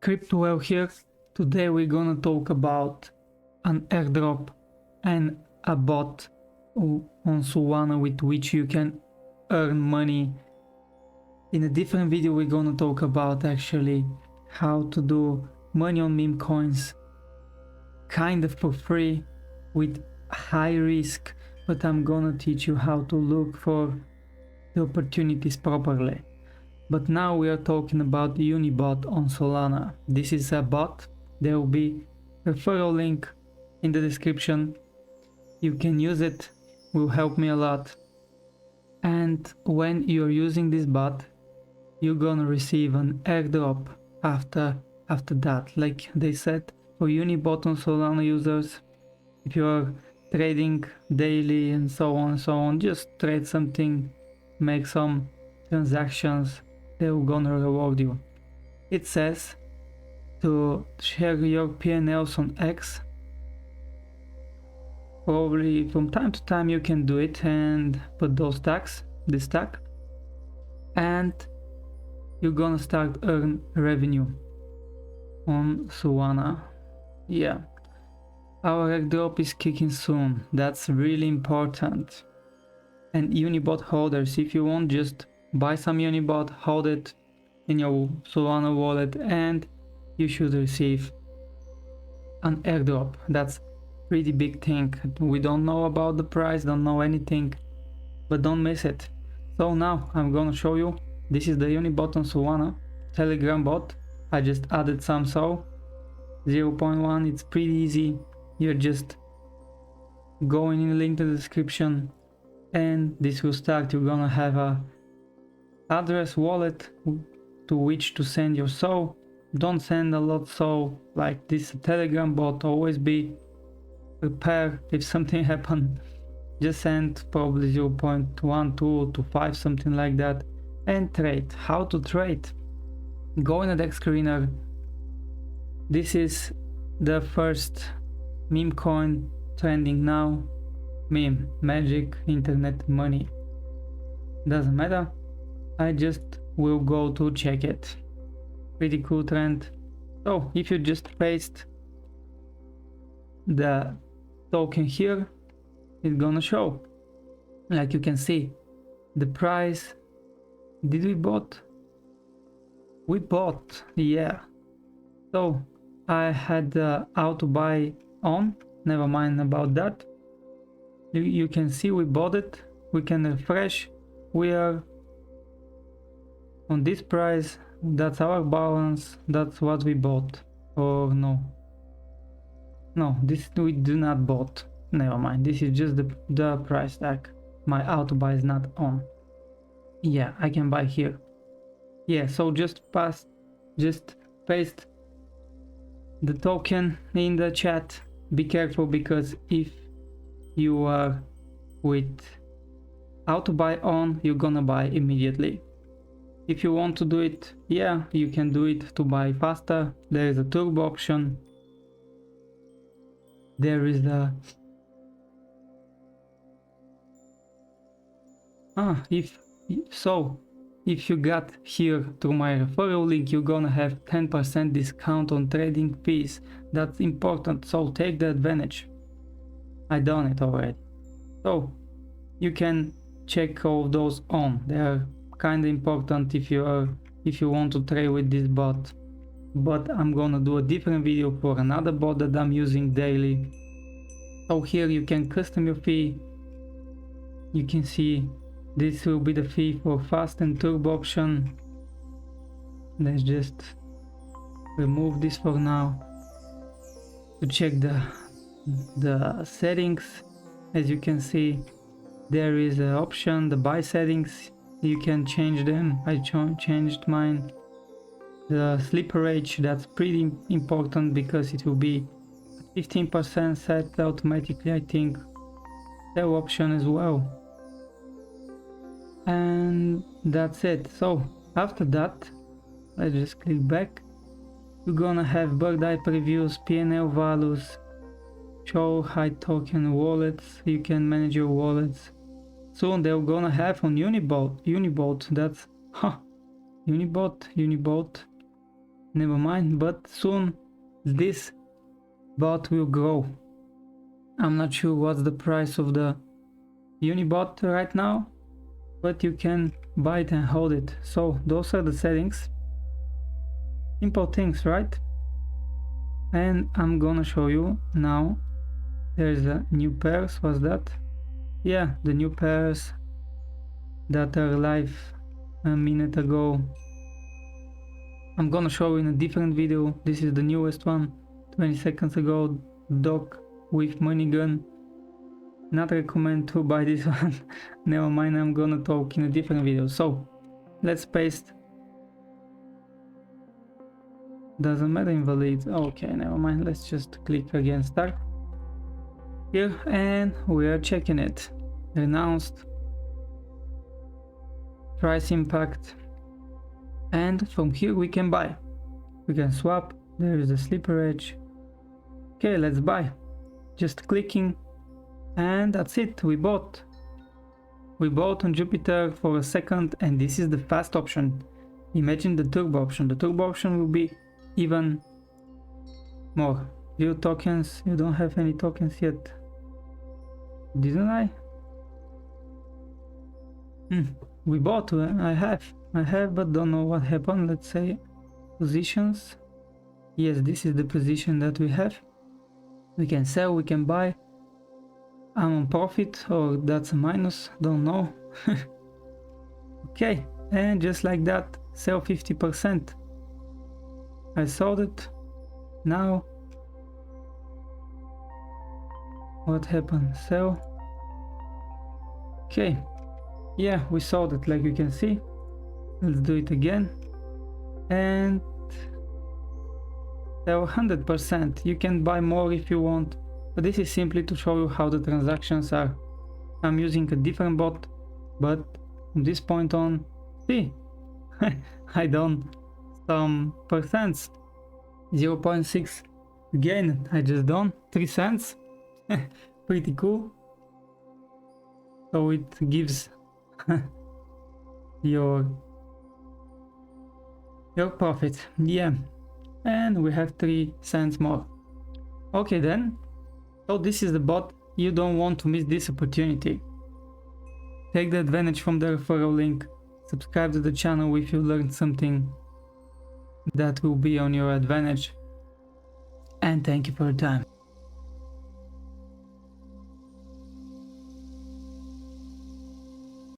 CryptoEL here. Today we're gonna talk about an airdrop and a bot on Solana with which you can earn money. In a different video we're gonna talk about actually how to do money on meme coins kind of for free with high risk, but I'm gonna teach you how to look for the opportunities properly. But now we are talking about the Unibot on Solana. This is a bot. There will be a referral link in the description. You can use it, will help me a lot. And when you're using this bot, you're gonna receive an airdrop after that. Like they said, for Unibot on Solana users, if you're trading daily and so on, just trade something, make some transactions, they're gonna reward you. It says to share your P&Ls on X. Probably from time to time you can do it and put those tags, this tag, and you're gonna start earn revenue on Solana. Yeah, our airdrop is kicking soon. That's really important. And Unibot holders, if you want, just buy some Unibot, hold it in your Solana wallet, and you should receive an airdrop. That's pretty big thing. We don't know about the price, don't know anything, but don't miss it. So now I'm gonna show you. This is the Unibot on Solana Telegram bot. I just added some, so 0.1. It's pretty easy. You're just going in the link to the description, and this will start. You're gonna have a address wallet to which to send your SOL. Don't send a lot SOL, like this Telegram bot. Always be prepared if something happen. Just send probably 0.1, 2 to 5, something like that, and trade. How to trade? Go in the deck screener. This is the first meme coin trending now. Meme, magic, internet, money. Doesn't matter. I just will go to check it. Pretty cool trend. So if you just paste the token here, it's gonna show. Like you can see the price. Did we bought? We bought, yeah. So I had auto buy on. Never mind about that. You can see we bought it. We can refresh. We are on this price. That's our balance. That's what we bought. Or no, this we do not bought. Never mind. This is just the price tag. My auto buy is not on. Yeah, I can buy here. Yeah, so just paste the token in the chat. Be careful, because if you are with auto buy on, you're gonna buy immediately. If you want to do it, yeah, you can do it to buy faster. There is a turbo option. There is a if you got here through my referral link, you're gonna have 10% discount on trading fees. That's important, so take the advantage. I done it already. So you can check all those on. They are kind of important if you want to trade with this bot. But I'm gonna do a different video for another bot that I'm using daily. So here you can custom your fee. You can see this will be the fee for fast and turbo option. Let's just remove this for now. To check the settings, as you can see, there is an option, the buy settings. You can change them. I changed mine. The sleeper age, that's pretty important because it will be 15% set automatically, I think. Sell option as well. And that's it. So after that, let's just click back. You're gonna have bird eye previews, P&L values, show high token wallets. You can manage your wallets. Soon they're gonna have on Unibot. That's Unibot. never mind, but soon this bot will grow. I'm not sure what's the price of the Unibot right now, but you can buy it and hold it. So those are the settings. Simple things, right? And I'm gonna show you now. There's a new pairs. What's that? Yeah, the new pairs that are live a minute ago. I'm gonna show you in a different video. This is the newest one, 20 seconds ago. Doc with money gun. Not recommend to buy this one. Never mind, I'm gonna talk in a different video. So let's paste. Doesn't matter, invalid. Okay, never mind. Let's just click again, start here, and we are checking it. Announced, price impact, and from here we can buy. We can swap. There is the sleeper edge. Okay, let's buy. Just clicking, and that's it. We bought on Jupiter for a second, and this is the fast option. Imagine the turbo option. The turbo option will be even more. View tokens. You don't have any tokens yet, didn't I? We bought. I have, but don't know what happened. Let's say positions. Yes, this is the position that we have. We can sell, we can buy. I'm on profit, or that's a minus, don't know. Okay, and just like that, sell 50%. I sold it. Now what happened? Sell. Okay, yeah, we sold it, like you can see. Let's do it again and sell 100%. You can buy more if you want, but this is simply to show you how the transactions are. I'm using a different bot, but from this point on, see, I done some percents. 0.6 again, I just done 3 cents. Pretty cool. So it gives your profit. Yeah, and we have 3 cents more. Okay then, so this is the bot. You don't want to miss this opportunity. Take the advantage from the referral link. Subscribe to the channel if you learned something that will be on your advantage. And thank you for your time.